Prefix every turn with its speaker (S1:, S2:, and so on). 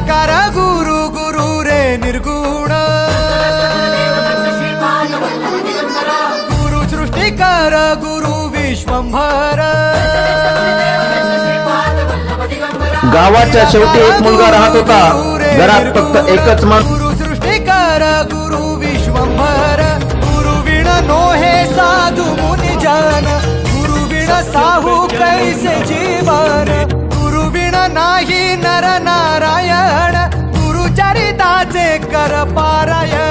S1: निराकार गुरु गुरु रे निर्गुण गुरु सृष्टिकर गुरु विश्वंभर
S2: गावाच्या शेवटी एक मुलगा राहत होता. घरात फक्त एकच माणूस.
S1: गुरु सृष्टिकर गुरु विश्वंभर गुरु विण नो हे साधू मुनी जन गुरु विण साहू कैसे जीवन गुरु विण नाही नर नारायण गुरु चरिताचे कर पारायण